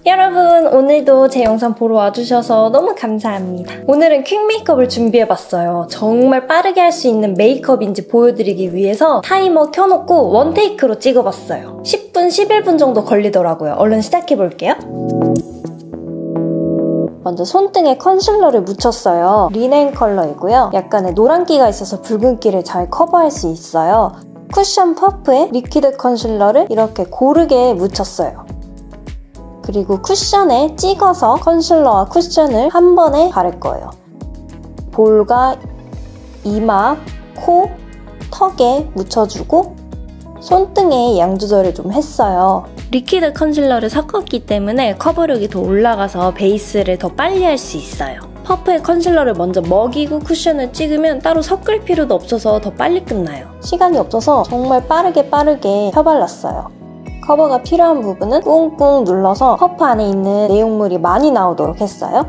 여러분, 오늘도 제 영상 보러 와주셔서 너무 감사합니다. 오늘은 퀵 메이크업을 준비해봤어요. 정말 빠르게 할 수 있는 메이크업인지 보여드리기 위해서 타이머 켜놓고 원테이크로 찍어봤어요. 10분, 11분 정도 걸리더라고요. 얼른 시작해볼게요. 먼저 손등에 컨실러를 묻혔어요. 리넨 컬러이고요. 약간의 노란기가 있어서 붉은기를 잘 커버할 수 있어요. 쿠션 퍼프에 리퀴드 컨실러를 이렇게 고르게 묻혔어요. 그리고 쿠션에 찍어서 컨실러와 쿠션을 한 번에 바를 거예요. 볼과 이마, 코, 턱에 묻혀주고 손등에 양 조절을 좀 했어요. 리퀴드 컨실러를 섞었기 때문에 커버력이 더 올라가서 베이스를 더 빨리 할 수 있어요. 퍼프에 컨실러를 먼저 먹이고 쿠션을 찍으면 따로 섞을 필요도 없어서 더 빨리 끝나요. 시간이 없어서 정말 빠르게 펴발랐어요. 커버가 필요한 부분은 꾹꾹 눌러서 퍼프 안에 있는 내용물이 많이 나오도록 했어요.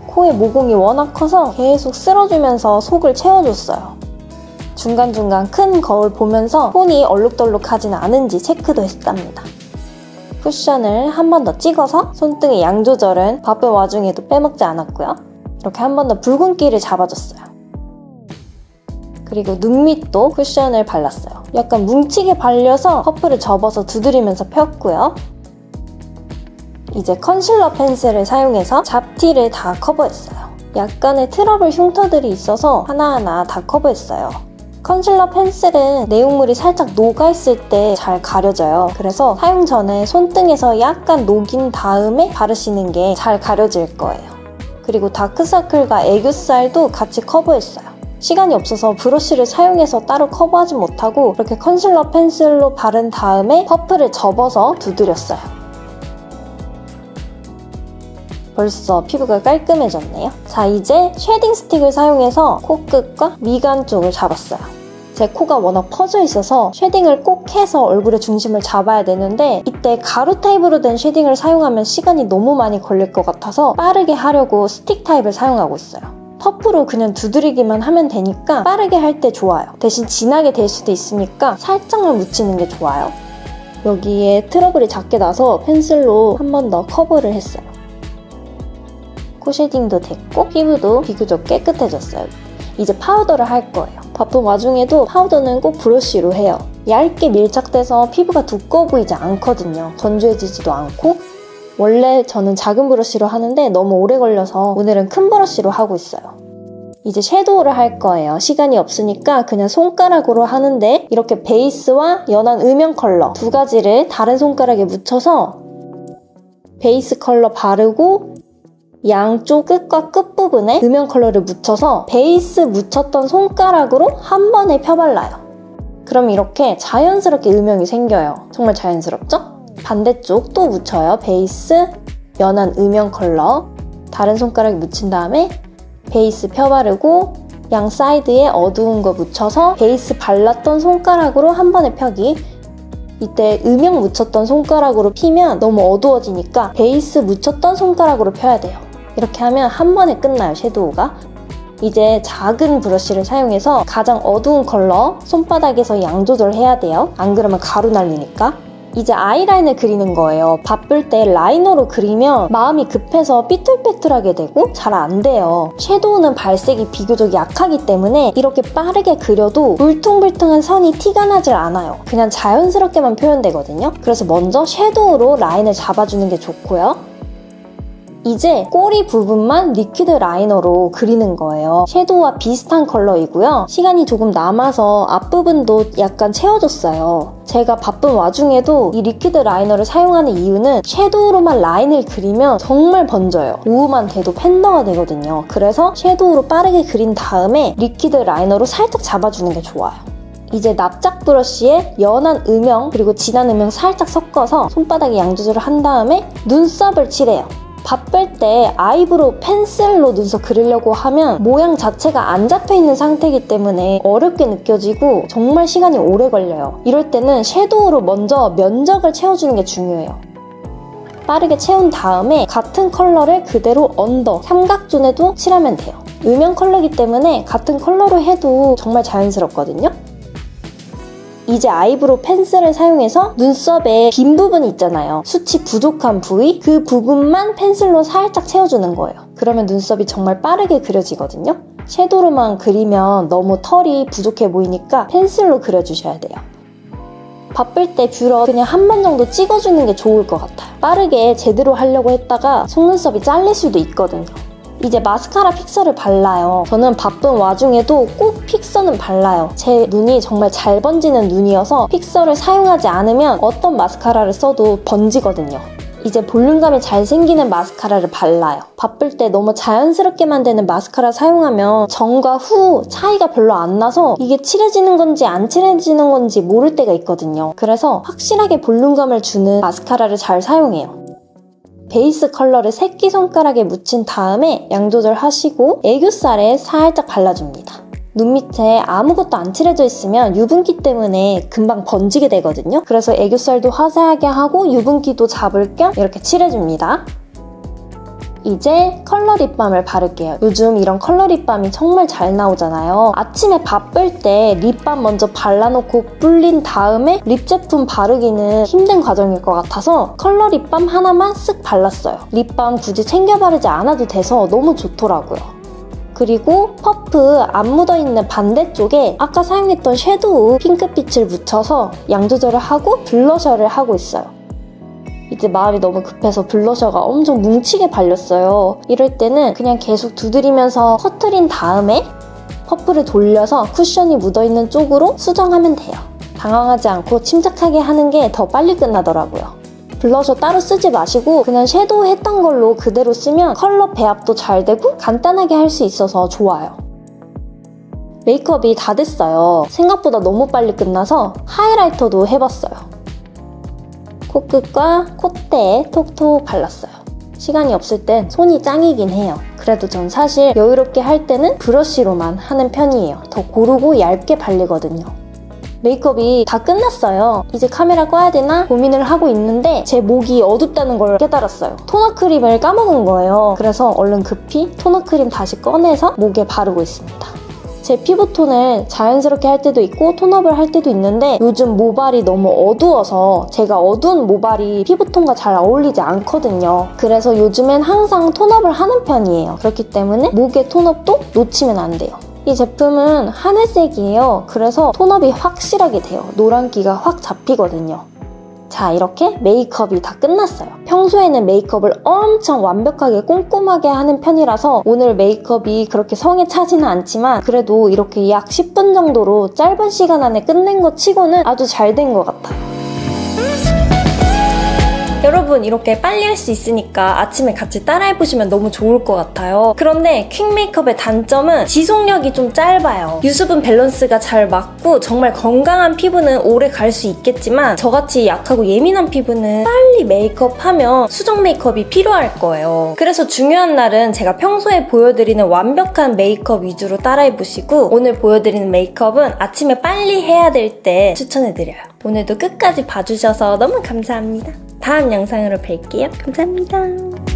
코의 모공이 워낙 커서 계속 쓸어주면서 속을 채워줬어요. 중간중간 큰 거울 보면서 손이 얼룩덜룩하지는 않은지 체크도 했답니다. 쿠션을 한 번 더 찍어서 손등의 양 조절은 바쁜 와중에도 빼먹지 않았고요. 이렇게 한 번 더 붉은기를 잡아줬어요. 그리고 눈 밑도 쿠션을 발랐어요. 약간 뭉치게 발려서 퍼프를 접어서 두드리면서 폈고요. 이제 컨실러 펜슬을 사용해서 잡티를 다 커버했어요. 약간의 트러블 흉터들이 있어서 하나하나 다 커버했어요. 컨실러 펜슬은 내용물이 살짝 녹아있을 때 잘 가려져요. 그래서 사용 전에 손등에서 약간 녹인 다음에 바르시는 게 잘 가려질 거예요. 그리고 다크서클과 애교살도 같이 커버했어요. 시간이 없어서 브러쉬를 사용해서 따로 커버하지 못하고 이렇게 컨실러 펜슬로 바른 다음에 퍼프를 접어서 두드렸어요. 벌써 피부가 깔끔해졌네요. 자, 이제 쉐딩 스틱을 사용해서 코끝과 미간 쪽을 잡았어요. 제 코가 워낙 퍼져 있어서 쉐딩을 꼭 해서 얼굴의 중심을 잡아야 되는데 이때 가루 타입으로 된 쉐딩을 사용하면 시간이 너무 많이 걸릴 것 같아서 빠르게 하려고 스틱 타입을 사용하고 있어요. 퍼프로 그냥 두드리기만 하면 되니까 빠르게 할 때 좋아요. 대신 진하게 될 수도 있으니까 살짝만 묻히는 게 좋아요. 여기에 트러블이 작게 나서 펜슬로 한 번 더 커버를 했어요. 코 쉐딩도 됐고 피부도 비교적 깨끗해졌어요. 이제 파우더를 할 거예요. 바쁜 와중에도 파우더는 꼭 브러쉬로 해요. 얇게 밀착돼서 피부가 두꺼워 보이지 않거든요. 건조해지지도 않고. 원래 저는 작은 브러쉬로 하는데 너무 오래 걸려서 오늘은 큰 브러쉬로 하고 있어요. 이제 섀도우를 할 거예요. 시간이 없으니까 그냥 손가락으로 하는데 이렇게 베이스와 연한 음영 컬러 두 가지를 다른 손가락에 묻혀서 베이스 컬러 바르고 양쪽 끝과 끝부분에 음영 컬러를 묻혀서 베이스 묻혔던 손가락으로 한 번에 펴발라요. 그럼 이렇게 자연스럽게 음영이 생겨요. 정말 자연스럽죠? 반대쪽 또 묻혀요. 베이스, 연한 음영 컬러 다른 손가락에 묻힌 다음에 베이스 펴바르고 양 사이드에 어두운 거 묻혀서 베이스 발랐던 손가락으로 한 번에 펴기. 이때 음영 묻혔던 손가락으로 피면 너무 어두워지니까 베이스 묻혔던 손가락으로 펴야 돼요. 이렇게 하면 한 번에 끝나요, 섀도우가. 이제 작은 브러쉬를 사용해서 가장 어두운 컬러 손바닥에서 양 조절해야 돼요. 안 그러면 가루 날리니까. 이제 아이라인을 그리는 거예요. 바쁠 때 라이너로 그리면 마음이 급해서 삐뚤빼뚤하게 되고 잘 안 돼요. 섀도우는 발색이 비교적 약하기 때문에 이렇게 빠르게 그려도 울퉁불퉁한 선이 티가 나질 않아요. 그냥 자연스럽게만 표현되거든요. 그래서 먼저 섀도우로 라인을 잡아주는 게 좋고요. 이제 꼬리 부분만 리퀴드 라이너로 그리는 거예요. 섀도우와 비슷한 컬러이고요. 시간이 조금 남아서 앞부분도 약간 채워줬어요. 제가 바쁜 와중에도 이 리퀴드 라이너를 사용하는 이유는 섀도우로만 라인을 그리면 정말 번져요. 오후만 돼도 팬더가 되거든요. 그래서 섀도우로 빠르게 그린 다음에 리퀴드 라이너로 살짝 잡아주는 게 좋아요. 이제 납작 브러쉬에 연한 음영 그리고 진한 음영 살짝 섞어서 손바닥에 양 조절을 한 다음에 눈썹을 칠해요. 바쁠 때 아이브로우 펜슬로 눈썹 그리려고 하면 모양 자체가 안 잡혀있는 상태이기 때문에 어렵게 느껴지고 정말 시간이 오래 걸려요. 이럴 때는 섀도우로 먼저 면적을 채워주는 게 중요해요. 빠르게 채운 다음에 같은 컬러를 그대로 언더, 삼각존에도 칠하면 돼요. 음영 컬러이기 때문에 같은 컬러로 해도 정말 자연스럽거든요. 이제 아이브로우 펜슬을 사용해서 눈썹에 빈 부분 있잖아요. 수치 부족한 부위? 그 부분만 펜슬로 살짝 채워주는 거예요. 그러면 눈썹이 정말 빠르게 그려지거든요. 섀도우로만 그리면 너무 털이 부족해 보이니까 펜슬로 그려주셔야 돼요. 바쁠 때 뷰러 그냥 한 번 정도 찍어주는 게 좋을 것 같아요. 빠르게 제대로 하려고 했다가 속눈썹이 잘릴 수도 있거든요. 이제 마스카라 픽서를 발라요. 저는 바쁜 와중에도 꼭 픽서는 발라요. 제 눈이 정말 잘 번지는 눈이어서 픽서를 사용하지 않으면 어떤 마스카라를 써도 번지거든요. 이제 볼륨감이 잘 생기는 마스카라를 발라요. 바쁠 때 너무 자연스럽게 만드는 마스카라 사용하면 전과 후 차이가 별로 안 나서 이게 칠해지는 건지 안 칠해지는 건지 모를 때가 있거든요. 그래서 확실하게 볼륨감을 주는 마스카라를 잘 사용해요. 베이스 컬러를 새끼손가락에 묻힌 다음에 양 조절하시고 애교살에 살짝 발라줍니다. 눈 밑에 아무것도 안 칠해져 있으면 유분기 때문에 금방 번지게 되거든요. 그래서 애교살도 화사하게 하고 유분기도 잡을 겸 이렇게 칠해줍니다. 이제 컬러 립밤을 바를게요. 요즘 이런 컬러 립밤이 정말 잘 나오잖아요. 아침에 바쁠 때 립밤 먼저 발라놓고 불린 다음에 립 제품 바르기는 힘든 과정일 것 같아서 컬러 립밤 하나만 쓱 발랐어요. 립밤 굳이 챙겨 바르지 않아도 돼서 너무 좋더라고요. 그리고 퍼프 안 묻어있는 반대쪽에 아까 사용했던 섀도우 핑크빛을 묻혀서 양 조절을 하고 블러셔를 하고 있어요. 이제 마음이 너무 급해서 블러셔가 엄청 뭉치게 발렸어요. 이럴 때는 그냥 계속 두드리면서 퍼트린 다음에 퍼프를 돌려서 쿠션이 묻어있는 쪽으로 수정하면 돼요. 당황하지 않고 침착하게 하는 게 더 빨리 끝나더라고요. 블러셔 따로 쓰지 마시고 그냥 섀도우 했던 걸로 그대로 쓰면 컬러 배합도 잘 되고 간단하게 할 수 있어서 좋아요. 메이크업이 다 됐어요. 생각보다 너무 빨리 끝나서 하이라이터도 해봤어요. 코끝과 콧대에 톡톡 발랐어요. 시간이 없을 땐 손이 짱이긴 해요. 그래도 전 사실 여유롭게 할 때는 브러쉬로만 하는 편이에요. 더 고르고 얇게 발리거든요. 메이크업이 다 끝났어요. 이제 카메라 꺼야 되나 고민을 하고 있는데 제 목이 어둡다는 걸 깨달았어요. 토너 크림을 까먹은 거예요. 그래서 얼른 급히 토너 크림 다시 꺼내서 목에 바르고 있습니다. 제 피부톤을 자연스럽게 할 때도 있고 톤업을 할 때도 있는데 요즘 모발이 너무 어두워서 제가 어두운 모발이 피부톤과 잘 어울리지 않거든요. 그래서 요즘엔 항상 톤업을 하는 편이에요. 그렇기 때문에 목의 톤업도 놓치면 안 돼요. 이 제품은 하늘색이에요. 그래서 톤업이 확실하게 돼요. 노란기가 확 잡히거든요. 자, 이렇게 메이크업이 다 끝났어요. 평소에는 메이크업을 엄청 완벽하게 꼼꼼하게 하는 편이라서 오늘 메이크업이 그렇게 성에 차지는 않지만 그래도 이렇게 약 10분 정도로 짧은 시간 안에 끝낸 것 치고는 아주 잘 된 것 같아요. 여러분 이렇게 빨리 할 수 있으니까 아침에 같이 따라해보시면 너무 좋을 것 같아요. 그런데 퀵 메이크업의 단점은 지속력이 좀 짧아요. 유수분 밸런스가 잘 맞고 정말 건강한 피부는 오래 갈 수 있겠지만 저같이 약하고 예민한 피부는 빨리 메이크업하면 수정 메이크업이 필요할 거예요. 그래서 중요한 날은 제가 평소에 보여드리는 완벽한 메이크업 위주로 따라해보시고 오늘 보여드리는 메이크업은 아침에 빨리 해야 될 때 추천해드려요. 오늘도 끝까지 봐주셔서 너무 감사합니다. 다음 영상으로 뵐게요. 감사합니다.